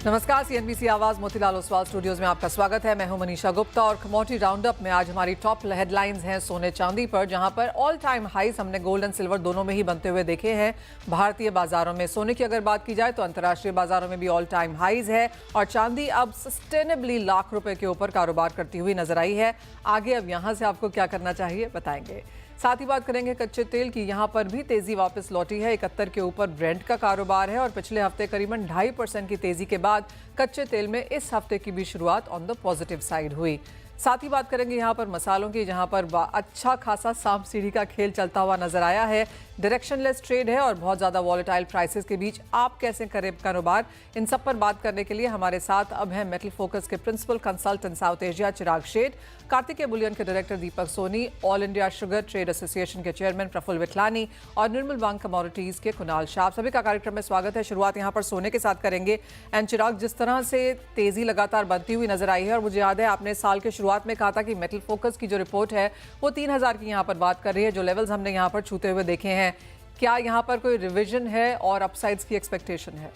नमस्कार, सीएनबीसी आवाज मोतीलाल ओसवाल स्टूडियोज में आपका स्वागत है। मैं हूं मनीषा गुप्ता और कमोडिटी राउंडअप में आज हमारी टॉप हेडलाइंस हैं सोने चांदी पर, जहां पर ऑल टाइम हाईज हमने गोल्ड एंड सिल्वर दोनों में ही बनते हुए देखे हैं। भारतीय बाजारों में सोने की अगर बात की जाए तो अंतर्राष्ट्रीय बाजारों में भी ऑल टाइम हाईज है और चांदी अब सस्टेनेबली लाख रुपए के ऊपर कारोबार करती हुई नजर आई है। आगे अब यहां से आपको क्या करना चाहिए बताएंगे। साथ ही बात करेंगे कच्चे तेल की, यहां पर भी तेजी वापस लौटी है। 71 के ऊपर ब्रेंट का कारोबार है और पिछले हफ्ते करीबन 2.5% की तेजी के बाद कच्चे तेल में इस हफ्ते की भी शुरुआत ऑन द पॉजिटिव साइड हुई। साथ ही बात करेंगे यहां पर मसालों की, जहां पर अच्छा खासा सांप सीढ़ी का खेल चलता हुआ नजर आया है। डायरेक्शनलेस ट्रेड है और बहुत ज्यादा वॉलेटाइल प्राइसेस के बीच आप कैसे करें कारोबार, इन सब पर बात करने के लिए हमारे साथ अब हैं मेटल फोकस के principal consultant South Asia Chirag Sheth, Kartikeya bullion के director Deepak Soni, All India Sugar Trade Association के चेयरमैन प्रफुल्ल विठलानी और निर्मल बैंक कमोडिटीज के कुणाल शाह। सभी का कार्यक्रम में स्वागत है। शुरुआत यहाँ पर सोने के साथ करेंगे। एंड चिराग, जिस तरह से तेजी लगातार बनती हुई नजर आई है और मुझे याद है आपने साल के शुरुआत में कहा था कि मेटल फोकस की जो रिपोर्ट है वो 3000 की यहाँ पर बात कर रही है, जो लेवल्स हमने यहाँ पर छूते हुए देखे हैं। क्या यहाँ पर कोई रिवीजन है और अपसाइड्स की एक्सपेक्टेशन है?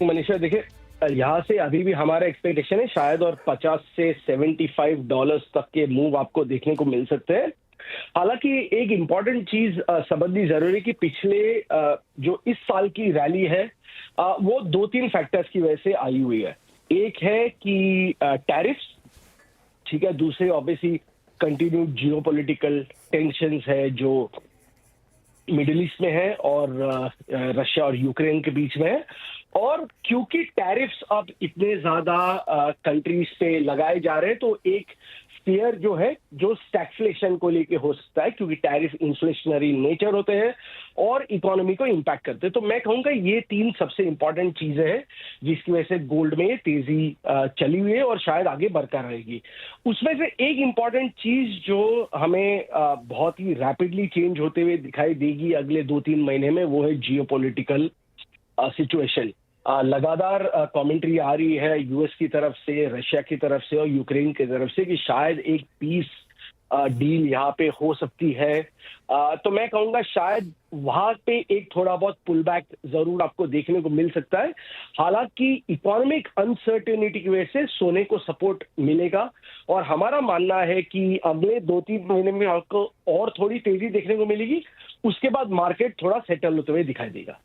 मनीषा देखिए, यहाँ से अभी भी हमारा एक्सपेक्टेशन है शायद और 50 से $75 तक के मूव आपको देखने को मिल सकते हैं। हालांकि एक इम्पॉर्टेंट चीज समझनी जरूरी कि पिछले जो इस साल की रैली है वो 2-3 फैक्टर्स की वजह से आई हुई है। एक है कि टैरिफ्स, ठीक है, दूसरे ऑब्वियसली कंटिन्यूड जियोपॉलिटिकल टेंशंस है जो मिडिल ईस्ट में है और रशिया और यूक्रेन के बीच में है। और क्योंकि टैरिफ्स अब इतने ज्यादा कंट्रीज पे लगाए जा रहे हैं तो एक फियर जो है जो स्टैगफ्लेशन को लेके हो सकता है, क्योंकि टैरिफ इन्फ्लेशनरी नेचर होते हैं और इकोनॉमी को इंपैक्ट करते हैं। तो मैं कहूंगा ये 3 सबसे इंपॉर्टेंट चीजें हैं जिसकी वजह से गोल्ड में तेजी चली हुई है और शायद आगे बरकरार रहेगी। उसमें से एक इंपॉर्टेंट चीज जो हमें बहुत ही रैपिडली चेंज होते हुए दिखाई देगी अगले 2-3 महीने में, वो है जियोपॉलिटिकल सिचुएशन। लगातार कमेंट्री आ रही है यूएस की तरफ से, रशिया की तरफ से और यूक्रेन की तरफ से कि शायद एक पीस डील यहाँ पे हो सकती है। तो मैं कहूंगा शायद वहां पे एक थोड़ा बहुत पुल बैक जरूर आपको देखने को मिल सकता है। हालांकि इकोनॉमिक अनसर्टेनिटी की वजह से सोने को सपोर्ट मिलेगा और हमारा मानना है कि अगले 2-3 महीने में आपको और थोड़ी तेजी देखने को मिलेगी। उसके बाद मार्केट थोड़ा सेटल होते हुए दिखाई देगा।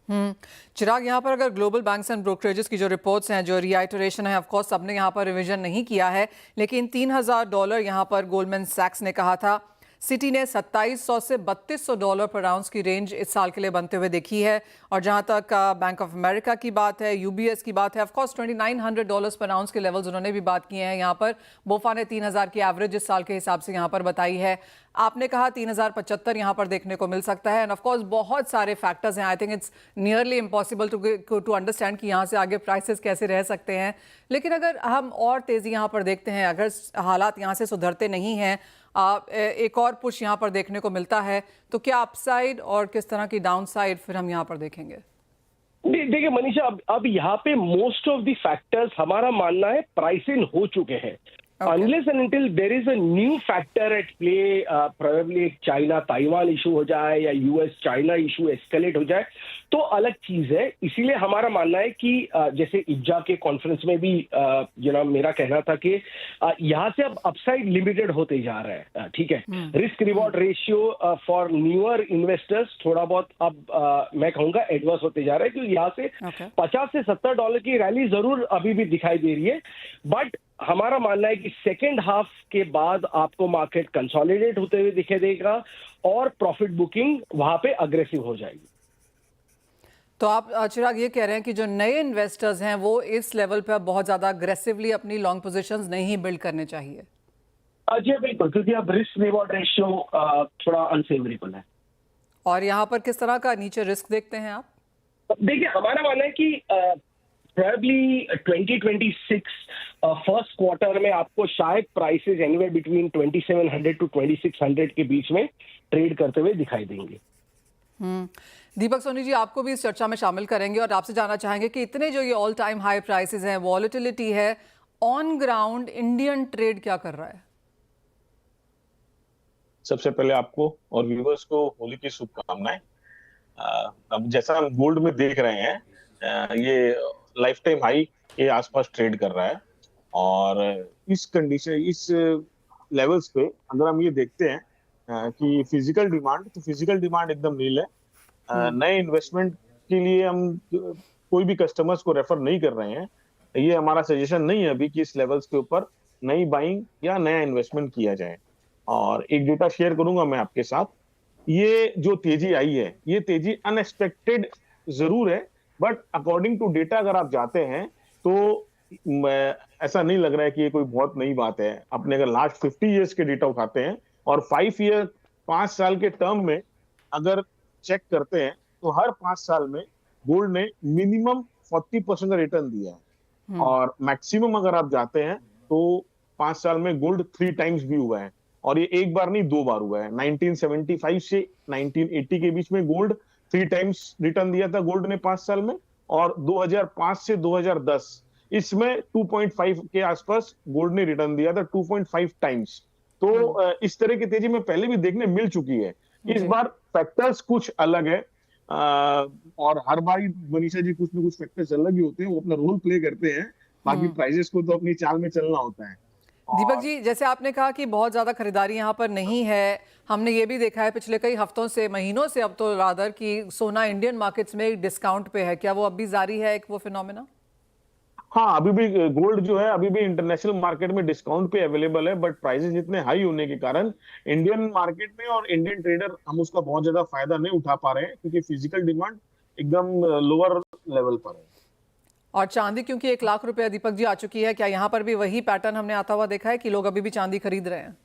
चिराग, यहाँ पर अगर ग्लोबल बैंक्स एंड ब्रोकरेजेस की जो रिपोर्ट्स हैं, जो रिआइटरेशन है, ऑफ कोर्स सबने यहाँ पर रिवीजन नहीं किया है, लेकिन $3000 यहाँ पर गोल्डमैन सैक्स ने कहा था। सिटी ने $2700 से $3200 पर आउंस की रेंज इस साल के लिए बनते हुए देखी है। और जहां तक बैंक ऑफ अमेरिका की बात है, यूबीएस की बात है, ऑफ कोर्स $2900 पर आउंस के लेवल्स उन्होंने भी बात किए हैं। यहाँ पर बोफा ने 3000 की एवरेज इस साल के हिसाब से यहाँ पर बताई है। आपने कहा 3075 यहाँ पर देखने को मिल सकता है। एंड ऑफ कोर्स बहुत सारे फैक्टर्स हैं। I think it's nearly impossible to understand कि यहाँ से आगे प्राइसेस कैसे रह सकते हैं। लेकिन अगर हम और तेजी यहाँ पर देखते हैं, अगर हालात यहाँ से सुधरते नहीं हैं, एक और पुश यहाँ पर देखने को मिलता है, तो क्या अपसाइड और किस तरह की डाउनसाइड फिर हम यहाँ पर देखेंगे? देखिए मनीषा, अब यहाँ पे मोस्ट ऑफ द फैक्टर्स हमारा मानना है प्राइस इन हो चुके हैं। Unless and until there is a new factor at play, probably एक चाइना ताइवान इशू हो जाए या यूएस चाइना इशू एस्केलेट हो जाए तो अलग चीज है। इसीलिए हमारा मानना है कि जैसे इज्जा के कॉन्फ्रेंस में भी मेरा कहना था कि यहाँ से अब अपसाइड लिमिटेड होते जा रहा है। ठीक है, risk reward ratio for newer investors थोड़ा बहुत अब मैं कहूंगा एडवर्स होते जा रहा है, क्योंकि यहाँ से $50 से $70 की रैली जरूर अभी भी दिखाई दे रही है। बट हमारा मानना है कि सेकेंड हाफ के बाद आपको मार्केट कंसोलिडेट होते हुए दिखाई देगा और प्रॉफिट बुकिंग वहां पे अग्रेसिव हो जाएगी। तो आप चिराग ये कह रहे हैं कि जो नए इन्वेस्टर्स हैं वो इस लेवल पे अब बहुत ज्यादा अग्रेसिवली अपनी लॉन्ग पोजीशंस नहीं बिल्ड करने चाहिए? जी बिल्कुल, क्योंकि अब रिस्क रिवॉर्ड रेशियो थोड़ा अनफेवरेबल है। और यहाँ पर किस तरह का नीचे रिस्क देखते हैं आप? देखिए, हमारा मानना है कि प्रोबेबली 2026 फर्स्ट क्वार्टर में आपको शायद प्राइसेस एनीवेयर बिटवीन 2700 to 2600 के बीच में ट्रेड करते हुए दिखाई देंगे। दीपक सोनी जी, आपको भी इस चर्चा में शामिल करेंगे और आपसे जानना चाहेंगे कि इतने जो ये ऑल टाइम हाई प्राइसेस हैं, वॉलेटिलिटी है, ऑन ग्राउंड इंडियन ट्रेड क्या कर रहा है? सबसे पहले आपको और व्यूअर्स को होली की शुभकामनाएं। अब जैसा हम गोल्ड में देख रहे हैं ये लाइफ टाइम हाई के आसपास ट्रेड कर रहा है। और इस कंडीशन, इस लेवल्स पे अगर हम ये देखते हैं कि फिजिकल डिमांड एकदम नील है। नए इन्वेस्टमेंट के लिए हम कोई भी कस्टमर्स को रेफर नहीं कर रहे हैं। ये हमारा सजेशन नहीं है अभी कि इस लेवल्स के ऊपर नई बाइंग या नया इन्वेस्टमेंट किया जाए। और एक डेटा शेयर करूंगा मैं आपके साथ। ये जो तेजी आई है, ये तेजी अनएक्सपेक्टेड जरूर है, बट अकॉर्डिंग टू डेटा अगर आप जाते हैं तो ऐसा नहीं लग रहा है कि ये कोई बहुत नई बात है। अपने अगर लास्ट 50 ईयर्स के डेटा उठाते हैं और 5 साल के टर्म में अगर चेक करते हैं तो हर 5 साल में गोल्ड ने मिनिमम 40% का रिटर्न दिया है। और मैक्सिमम अगर आप जाते हैं तो 5 साल में गोल्ड 3 टाइम्स भी हुआ है। और ये एक बार नहीं, 2 बार हुआ है। 1975 से 1980 के बीच में गोल्ड 3 टाइम्स रिटर्न दिया था गोल्ड ने 5 साल में। और 2005 से 2010 इसमें 2.5 के आसपास गोल्ड ने रिटर्न दिया था, 2.5 टाइम्स। तो इस तरह की तेजी में पहले भी देखने मिल चुकी है। इस बार फैक्टर्स कुछ अलग है। और हर बार मनीषा जी कुछ ना कुछ फैक्टर्स अलग ही होते हैं, वो अपना रोल प्ले करते हैं। बाकी प्राइजेस को तो अपनी चाल में चलना होता है। दीपक जी, जैसे आपने कहा कि बहुत ज्यादा खरीदारी यहाँ पर नहीं है, हमने ये भी देखा है पिछले कई हफ्तों से, महीनों से अब तो रादर कि सोना इंडियन मार्केट्स में डिस्काउंट पे है। क्या वो अब भी जारी है, एक वो फिनोमेना? हाँ, अभी भी गोल्ड जो है अभी भी इंटरनेशनल मार्केट में डिस्काउंट पे अवेलेबल है, बट प्राइसेस इतने हाई होने के कारण इंडियन मार्केट में और इंडियन ट्रेडर हम उसका बहुत ज्यादा फायदा नहीं उठा पा रहे हैं, क्योंकि फिजिकल डिमांड एकदम लोअर लेवल पर है। और चांदी क्योंकि 1 लाख रुपया दीपक जी आ चुकी है, क्या यहाँ पर भी वही पैटर्न हमने आता हुआ देखा है कि लोग अभी भी चांदी खरीद रहे हैं?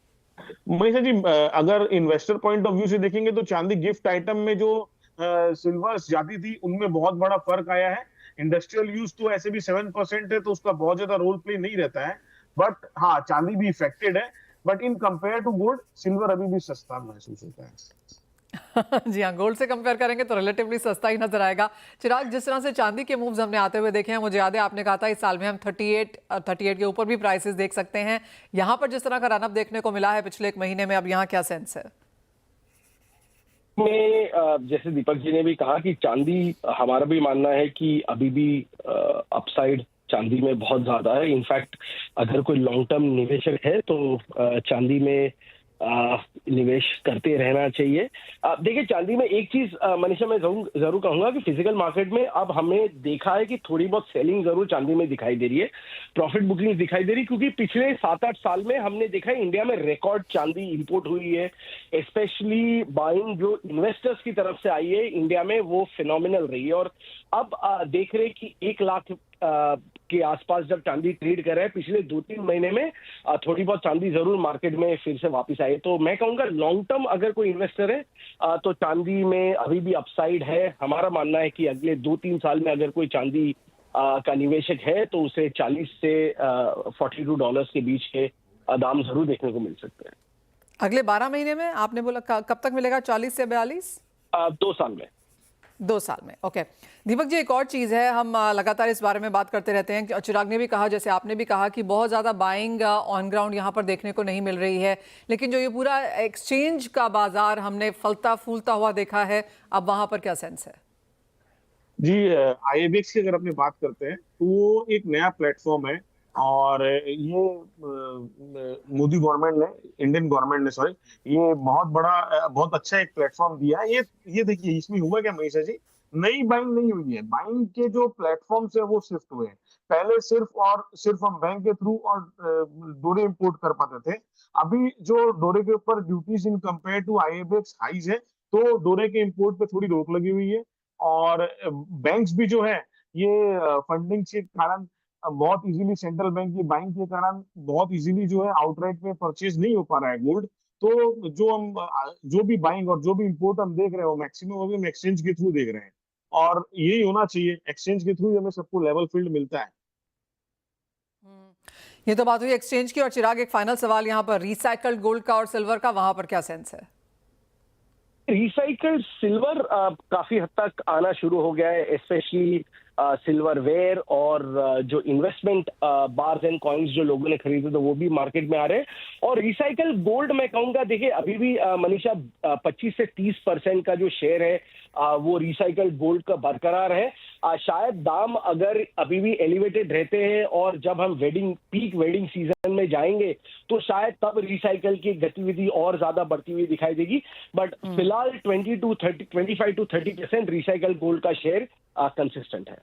मनीषा जी, अगर इन्वेस्टर पॉइंट ऑफ व्यू से देखेंगे तो चांदी गिफ्ट आइटम में जो सिल्वर जाती थी उनमें बहुत बड़ा फर्क आया है। इंडस्ट्रियल यूज तो ऐसे भी 7% है, तो उसका बहुत ज्यादा रोल प्ले नहीं रहता है। बट हाँ, चांदी भी इफेक्टेड है, but in compare to gold silver अभी भी सस्ता महसूस होता है। जी हाँ, गोल्ड से कंपेयर करेंगे तो रिलेटिवली सस्ता ही नजर आएगा। चिराग, जिस तरह से चांदी के मूव्स हमने आते हुए देखे हैं, मुझे याद है आपने कहा था इस साल में हम 38 के ऊपर भी प्राइसेस देख सकते हैं। यहाँ पर जिस तरह का रनअप देखने को मिला है पिछले 1 महीने में, अब यहाँ क्या सेंस है? में जैसे दीपक जी ने भी कहा कि चांदी, हमारा भी मानना है कि अभी भी अपसाइड चांदी में बहुत ज्यादा है। इनफैक्ट अगर कोई लॉन्ग टर्म निवेशक है तो चांदी में निवेश करते रहना चाहिए। देखिए, चांदी में एक चीज मनीषा मैं जरूर कहूंगा कि फिजिकल मार्केट में अब हमें देखा है कि थोड़ी बहुत सेलिंग जरूर चांदी में दिखाई दे रही है, प्रॉफिट बुकिंग दिखाई दे रही है, क्योंकि पिछले 7-8 साल में हमने देखा है इंडिया में रिकॉर्ड चांदी इंपोर्ट हुई है। स्पेशली बाइंग जो इन्वेस्टर्स की तरफ से आई है इंडिया में, वो फिनोमिनल रही है। और अब देख रहे कि 1 लाख के आसपास जब चांदी ट्रेड कर रहा है, पिछले 2-3 महीने में थोड़ी बहुत चांदी जरूर मार्केट में फिर से वापस आई। तो मैं कहूंगा लॉन्ग टर्म अगर कोई इन्वेस्टर है तो चांदी में अभी भी अपसाइड है। हमारा मानना है कि अगले 2-3 साल में अगर कोई चांदी का निवेशक है तो उसे 40 से $42 के बीच के दाम जरूर देखने को मिल सकते हैं। अगले 12 महीने में आपने बोला, कब तक मिलेगा? 40 से 42? 2 साल में। 2 साल में, ओके। दीपक जी, एक और चीज़ है, हम लगातार इस बारे में बात करते रहते हैं। चिराग ने भी कहा, जैसे आपने भी कहा, कि बहुत ज़्यादा बाइंग ऑन ग्राउंड यहाँ पर देखने को नहीं मिल रही है, लेकिन जो ये पूरा एक्सचेंज का बाजार हमने फलता फूलता हुआ देखा है, अब वहाँ पर क्या सेंस है? जी, IEX की अगर अपनी बात करते हैं तो वो एक नया प्लेटफॉर्म है। और ये मोदी गवर्नमेंट ने, इंडियन गवर्नमेंट ने, सॉरी, ये बहुत अच्छा एक प्लेटफॉर्म दिया है। ये देखिए, इसमें हुआ क्या मनीषा जी, नई बाइंग नहीं हुई है। बाइंग के जो प्लेटफॉर्म है वो शिफ्ट हुए हैं। पहले सिर्फ हम बैंक के थ्रू और डोरे इंपोर्ट कर पाते थे। अभी जो डोरे के ऊपर duties in compare to IEX highs है, तो डोरे के इंपोर्ट पे थोड़ी रोक लगी हुई है। और बैंक्स भी जो है, ये फंडिंग के कारण बहुत इजीली, सेंट्रल बैंक की बाइंग के कारण बहुत इजीली जो है आउटराइट में परचेज नहीं हो पा रहा है गोल्ड। तो जो भी बाइंग और जो भी इंपोर्ट हम देख रहे हो, मैक्सिमम अभी हम एक्सचेंज के थ्रू देख रहे हैं। और यही होना चाहिए, एक्सचेंज के थ्रू हमें सबको लेवल फील्ड मिलता है। ये तो बात हुई एक्सचेंज की। और चिराग, एक फाइनल सवाल यहाँ पर, रिसाइकल्ड गोल्ड का और सिल्वर का, वहां पर क्या सेंस है? रिसाइकल्ड सिल्वर काफी हद तक आना शुरू हो गया है, स्पेशली सिल्वर वेयर और जो इन्वेस्टमेंट बार्स एंड कॉइन्स जो लोगों ने खरीदे तो वो भी मार्केट में आ रहे हैं। और रिसाइकल गोल्ड मैं कहूंगा, देखिए अभी भी मनीषा 25 से 30% का जो शेयर है वो रिसाइकल्ड गोल्ड का बरकरार है। शायद दाम अगर अभी भी एलिवेटेड रहते हैं और जब हम पीक वेडिंग सीजन में जाएंगे तो शायद तब रिसाइकल की गतिविधि और ज्यादा बढ़ती हुई दिखाई देगी। बट फिलहाल 25 to 30% रिसाइकल गोल्ड का शेयर कंसिस्टेंट है।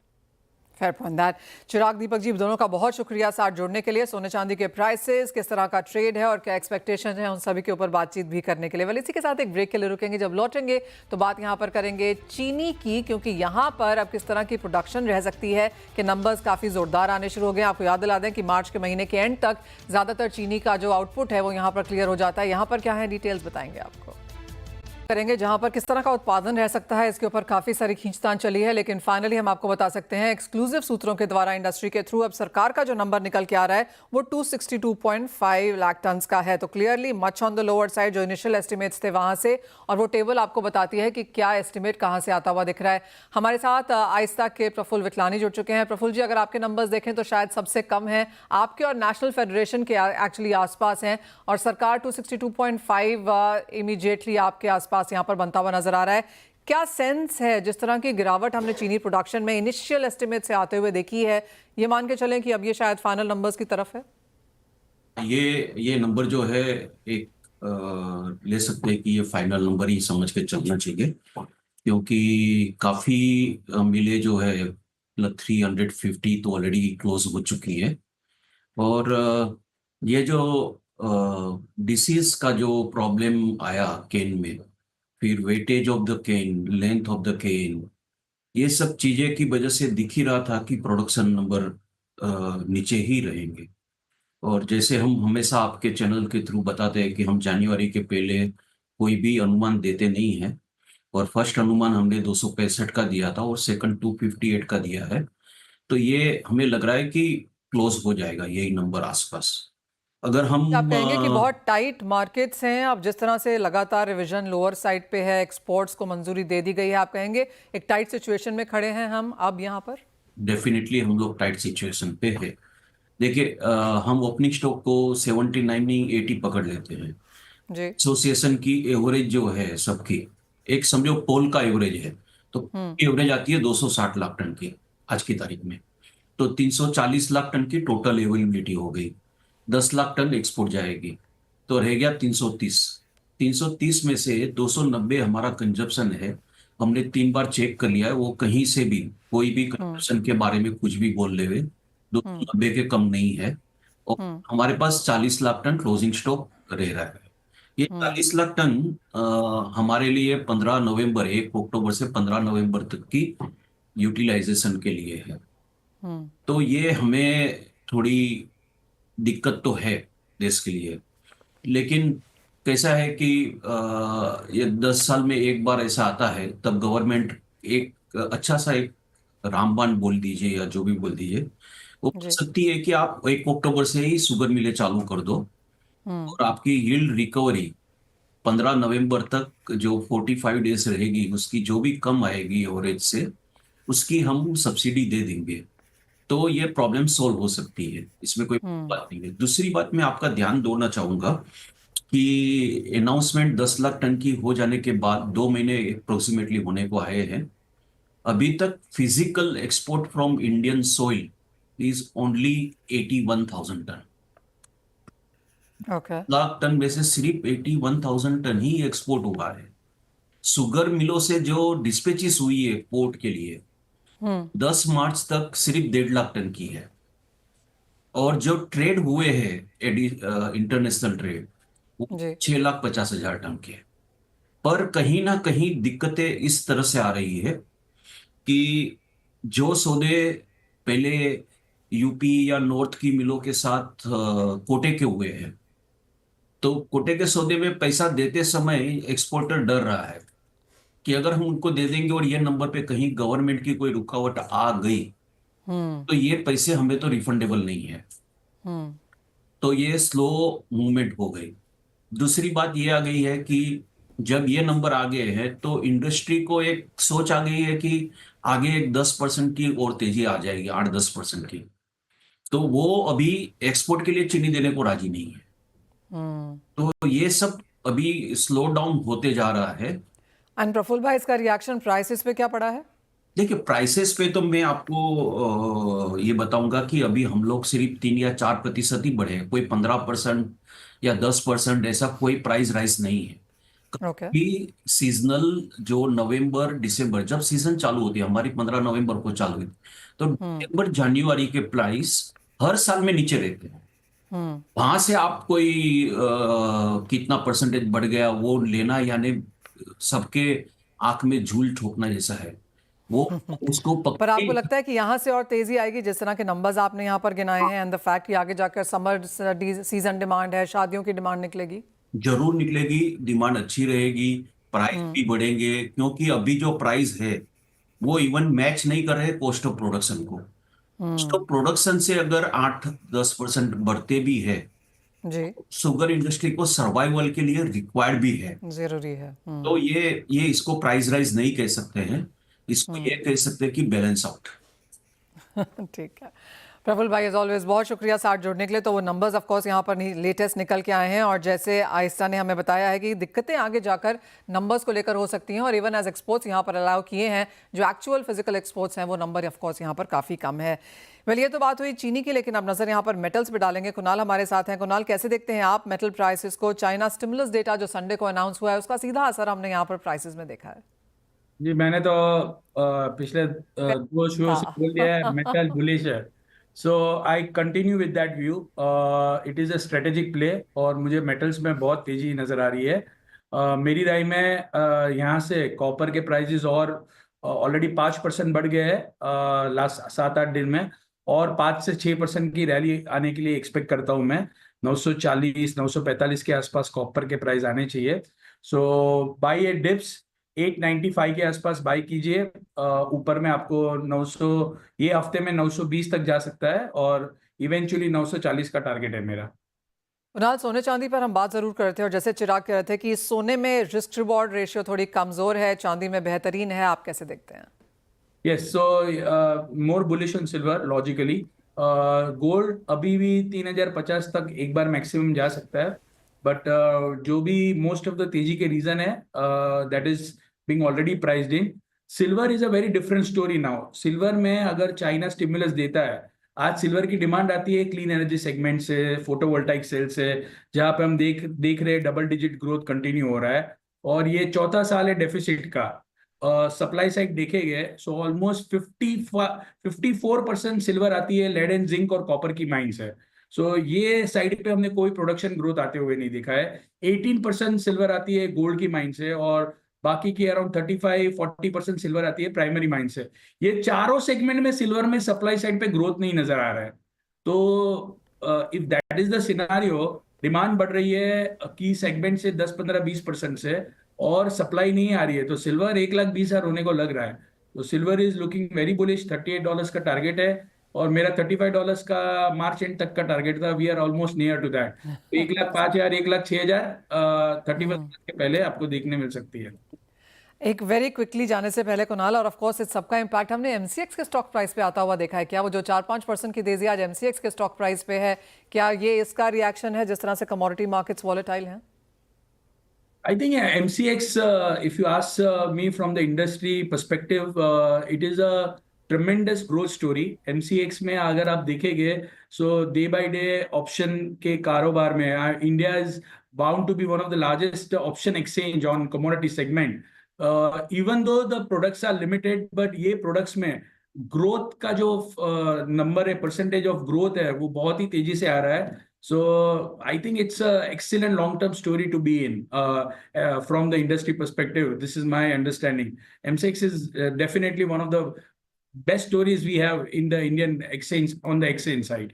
Fair point that. Chirag, Deepak ji, दोनों का बहुत शुक्रिया साथ जुड़ने के लिए। सोने चांदी के प्राइसेस, किस तरह का ट्रेड है और क्या एक्सपेक्टेशन है, उन सभी के ऊपर बातचीत भी करने के लिए। वेल, इसी के साथ एक ब्रेक के लिए रुकेंगे। जब लौटेंगे तो बात यहाँ पर करेंगे चीनी की, क्योंकि यहाँ पर अब किस तरह की प्रोडक्शन रह सकती है कि नंबर्स काफ़ी जोरदार आने शुरू हो गए। आपको याद दिला दें कि मार्च के महीने के एंड तक ज़्यादातर चीनी का जो आउटपुट है वो यहाँ पर क्लियर हो जाता है। यहाँ पर क्या है, डिटेल्स बताएंगे आपको करेंगे। जहां पर किस तरह का उत्पादन रह सकता है, इसके ऊपर काफी सारी खींचतान चली है, लेकिन फाइनली हम आपको बता सकते हैं एक्सक्लूसिव सूत्रों के द्वारा इंडस्ट्री के थ्रू अब सरकार का जो नंबर निकल के आ रहा है वो 262.5 लाख टन का है। तो clearly much on the lower side जो इनिशियल एस्टिमेट्स थे वहां से, और वो टेबल आपको बताती है कि क्या एस्टिमेट कहां से आता हुआ दिख रहा है। हमारे साथ आइस्ता के प्रफुल्ल विकलानी जुड़ चुके हैं। प्रफुल्ल जी, अगर आपके नंबर्स देखें तो शायद सबसे कम है, आपके और नेशनल फेडरेशन के एक्चुअली आसपास हैं, और सरकार 262.5 इमीडिएटली आपके आसपास यहाँ पर बनता हुआ नजर आ रहा है। क्या सेंस है, जिस तरह की गिरावट हमने चीनी प्रोडक्शन में इनिशियल एस्टिमेट से आते हुए देखी है, ये मान के चलें कि अब ये शायद फाइनल नंबर्स की तरफ है? ये नंबर जो है एक ले सकते हैं कि ये फाइनल नंबर ही समझ के चलना चाहिए, क्योंकि काफी मिले जो है 350 तो ऑलरेडी क्लोज हो चुकी है। और ये जो डिसीज का जो प्रॉब्लम आया केन में, फिर weightage of the cane, length of the cane, ये सब चीजें की वजह से दिख ही रहा था कि प्रोडक्शन नंबर नीचे ही रहेंगे। और जैसे हम हमेशा आपके चैनल के थ्रू बताते हैं कि हम जनवरी के पहले कोई भी अनुमान देते नहीं है, और फर्स्ट अनुमान हमने 265 का दिया था और सेकंड 258 का दिया है। तो ये हमें लग रहा है कि क्लोज हो जाएगा यही नंबर आसपास। अगर हम आप कहेंगे कि बहुत टाइट मार्केट्स हैं, अब जिस तरह से लगातार रिवीजन लोअर साइड पे है, एक्सपोर्ट्स को मंजूरी दे दी गई है, आप कहेंगे एक टाइट सिचुएशन में खड़े हैं हम अब यहाँ पर? डेफिनेटली हम लोग टाइट सिचुएशन पे है। देखिए, हम ओपनिंग स्टॉक को 79 नहीं 80 पकड़ लेते हैं जी। एसोसिएशन की एवरेज जो है सबकी, एक समझो पोल का एवरेज है, तो एवरेज आती है 260 लाख टन की आज की तारीख में। तो 340 लाख टन की टोटल अवेलेबिलिटी हो गई, 10 लाख टन एक्सपोर्ट जाएगी, तो रह गया 330 में से 290 हमारा कंजप्शन है। हमने 3 बार चेक कर लिया है, वो कहीं से भी कोई भी कंजप्शन के बारे में कुछ भी बोल ले 290 के कम नहीं है। और हमारे पास 40 लाख टन क्लोजिंग स्टॉक रह रहा है। ये 40 लाख टन हमारे लिए 15 नवंबर 1 अक्टूबर से 15 नवंबर तक की यूटिलाइजेशन के लिए है। तो ये हमें थोड़ी दिक्कत तो है देश के लिए, लेकिन कैसा है कि ये 10 साल में एक बार ऐसा आता है, तब गवर्नमेंट एक अच्छा सा एक रामबाण बोल दीजिए या जो भी बोल दीजिए, वो बोल सकती है कि आप 1 अक्टूबर से ही शुगर मिलें चालू कर दो, और आपकी यील्ड रिकवरी 15 नवंबर तक जो 45 डेज रहेगी उसकी जो भी कम आएगी एवरेज से, उसकी हम सब्सिडी दे देंगे। तो ये प्रॉब्लम सॉल्व हो सकती है, इसमें कोई बात नहीं है। दूसरी बात मैं आपका ध्यान देना चाहूंगा कि अनाउंसमेंट 10 लाख टन की हो जाने के बाद 2 महीने अप्रोक्सीमेटली होने को आए हैं, अभी तक physical export from Indian soil is only 81,000 ton. Lakh ton में से सिर्फ 81,000 टन ही एक्सपोर्ट हुआ है। शुगर मिलों से जो डिस्पैचेस हुई है पोर्ट के लिए 10 मार्च तक सिर्फ 1.5 लाख टन की है, और जो ट्रेड हुए हैं इंटरनेशनल ट्रेड वो 6,50,000 टन के। पर कहीं ना कहीं दिक्कतें इस तरह से आ रही है कि जो सौदे पहले यूपी या नॉर्थ की मिलों के साथ कोटे के हुए हैं, तो कोटे के सौदे में पैसा देते समय एक्सपोर्टर डर रहा है कि अगर हम उनको दे देंगे और ये नंबर पे कहीं गवर्नमेंट की कोई रुकावट आ गई तो ये पैसे हमें तो रिफंडेबल नहीं है। तो ये स्लो मूवमेंट हो गई। दूसरी बात ये आ गई है कि जब ये नंबर आ गए हैं तो इंडस्ट्री को एक सोच आ गई है कि आगे एक 10% की और तेजी आ जाएगी, 8-10% की, तो वो अभी एक्सपोर्ट के लिए चीनी देने को राजी नहीं है। तो ये सब अभी स्लो डाउन होते जा रहा है। एंड प्रफुल्ल भाई, इसका रिएक्शन प्राइसेस पे क्या पड़ा है? देखिए, प्राइसेस पे तो मैं आपको ये बताऊंगा कि अभी हम लोग सिर्फ 3 या 4% ही बढ़े हैं। कोई 15% या 10% ऐसा कोई प्राइस राइज नहीं है। ओके। भी सीजनल जो नवंबर दिसंबर जब सीजन चालू होती है, हमारी 15 नवंबर को चालू हुई, तो दिसंबर जनवरी के प्राइस हर साल में नीचे रहते हैं। वहां से आप कोई कितना परसेंटेज बढ़ गया वो लेना, यानी सबके आंख में झूल ठोकना जैसा है वो। उसको पर पक्के आपको लगता है कि यहाँ से और तेजी आएगी, जिस तरह के नंबर्स आपने यहाँ पर गिनाए हैं, एंड द फैक्ट कि आगे जाकर समर सीजन डिमांड है, शादियों की डिमांड निकलेगी? जरूर निकलेगी, डिमांड अच्छी रहेगी, प्राइस भी बढ़ेंगे, क्योंकि अभी जो प्राइस है वो इवन मैच नहीं कर रहे कॉस्ट ऑफ प्रोडक्शन को। कॉस्ट ऑफ प्रोडक्शन से अगर 8-10% बढ़ते भी है, जी, शुगर इंडस्ट्री को सर्वाइवल के लिए रिक्वायर्ड भी है। जरूरी है। तो ये इसको प्राइस राइज नहीं कह सकते हैं, इसको ये कह सकते हैं कि बैलेंस आउट। ठीक है प्रफुल्ल भाई, एज ऑलवेज बहुत शुक्रिया साथ जुड़ने के लिए। तो वो नंबर्स ऑफ कोर्स यहाँ पर लेटेस्ट निकल के आए हैं, और जैसे आहिस्ता ने हमें बताया है कि दिक्कतें आगे जाकर नंबर्स को लेकर हो सकती हैं, और इवन एज एक्सपोर्ट्स यहाँ पर अलाउ किए हैं, जो एक्चुअल फिजिकल एक्सपोर्ट्स हैं वो नंबर ऑफ कोर्स यहाँ पर काफ़ी कम है। वेल, ये तो बात हुई चीनी की, लेकिन अब नजर यहाँ पर मेटल्स पे डालेंगे। कुणाल हमारे साथ हैं। कुणाल, कैसे देखते हैं आप मेटल प्राइसेस को? चाइना स्टिमुलस डेटा जो संडे को अनाउंस हुआ है, उसका सीधा असर हमने यहाँ पर प्राइसेस में देखा है। जी, मैंने तो पिछले 2 शो से बोल दिया है मेटल बुलिश है। So I continue with that view. It is a strategic play और मुझे मेटल्स में बहुत तेजी नज़र आ रही है। मेरी राय में यहाँ से कॉपर के प्राइसेस और ऑलरेडी 5% बढ़ गए हैं लास्ट 7-8 दिन में, और 5 से 6% की रैली आने के लिए एक्सपेक्ट करता हूँ मैं। 940-945 के आसपास कॉपर के प्राइस आने चाहिए। सो बाई ए डिप्स 895 के आसपास बाई कीजिए। ऊपर में आपको 900, ये हफ्ते में 920 तक जा सकता है, और इवेंचुअली 940 का टारगेट है मेरा। कुणाल, सोने चांदी पर हम बात जरूर कर रहे थे, और जैसे चिराग कह रहे थे कि सोने में रिस्क रिवॉर्ड रेशियो थोड़ी कमजोर है, चांदी में बेहतरीन है। आप कैसे देखते हैं? Yes, so more bullish on silver logically. Gold अभी भी 3050 तक एक बार मैक्सिमम जा सकता है, बट जो भी मोस्ट ऑफ द तेजी के रीजन है that is being already priced in. Silver is a very different story now. Silver में अगर चाइना स्टिमुलस देता है, आज सिल्वर की डिमांड आती है क्लीन एनर्जी सेगमेंट से, फोटोवोल्टाइक सेल से, जहां पे हम देख रहे हैं डबल डिजिट ग्रोथ कंटिन्यू हो रहा है, और ये चौथा साल है डेफिसिट का। सप्लाई साइड देखेंगे सो ऑलमोस्ट 54% सिल्वर आती है लेड एंड जिंक और कॉपर की माइन से। सो ये साइड पे हमने कोई प्रोडक्शन ग्रोथ आते हुए नहीं देखा है। 18% सिल्वर आती है गोल्ड की माइन से, और बाकी की अराउंड 35-40% सिल्वर आती है प्राइमरी माइन से। ये चारों सेगमेंट में सिल्वर में सप्लाई साइड पे ग्रोथ नहीं नजर आ रहा है। तो if that is the scenario, demand बढ़ रही है की सेगमेंट से 10-15-20% से, और सप्लाई नहीं आ रही है, तो सिल्वर 1,20,000 होने को लग रहा है। तो silver is looking very bullish. $38 का टारगेट है, और मेरा $35 का मार्च एंड तक का टारगेट था। We are almost near to that. 1,05,000, 1,06,000 31 के पहले आपको देखने मिल सकती है। एक वेरी क्विकली जाने से पहले कुणाल, और ऑफ कोर्स इस सबका इम्पैक्ट हमने एमसीएक्स के स्टॉक प्राइस पे आता हुआ देखा है। क्या वो जो 4-5% की तेजी आज एमसीएक्स के स्टॉक प्राइस पे है, क्या ये इसका रिएक्शन है जिस तरह से कमोडिटी मार्केट्स वॉलेटाइल हैं? I think MCX, if you ask me from the industry perspective, it is a tremendous growth story. MCX में अगर आप देखेंगे, so day by day option के कारोबार में India is bound to be one of the largest option exchange on commodity segment. Even though the products are limited, but ये products में growth का जो नंबर है, परसेंटेज ऑफ ग्रोथ है, वो बहुत ही तेजी से आ रहा है। So I think it's a excellent long-term story to be in from the industry perspective. This is my understanding. MCX is definitely one of the best stories we have in the Indian exchange, on the exchange side.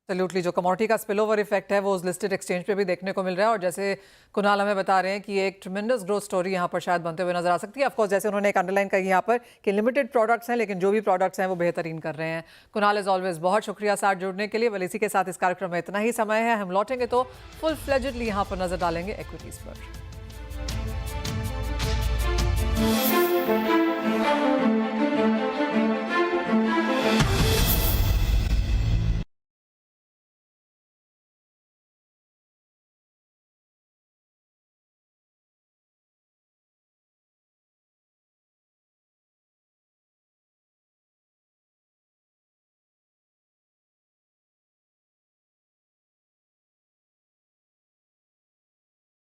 Absolutely, जो commodity का spill over effect है वो उस listed exchange पे भी देखने को मिल रहा है, और जैसे कुणाल हमें बता रहे हैं कि एक ट्रिमेंडस ग्रोथ स्टोरी यहाँ पर शायद बनते हुए नजर आ सकती है। ऑफकोर्स जैसे उन्होंने एक अंडरलाइन कही यहाँ पर कि लिमिटेड प्रोडक्ट्स हैं, लेकिन जो भी प्रोडक्ट्स हैं वो बेहतरीन कर रहे हैं। कुणाल, एज ऑलवेज बहुत शुक्रिया साथ जुड़ने के लिए। वेल, इसी के साथ इस कार्यक्रम में इतना ही समय है। हम लौटेंगे तो फुल फ्लेजेडली यहाँ पर नजर डालेंगे इक्विटीज पर।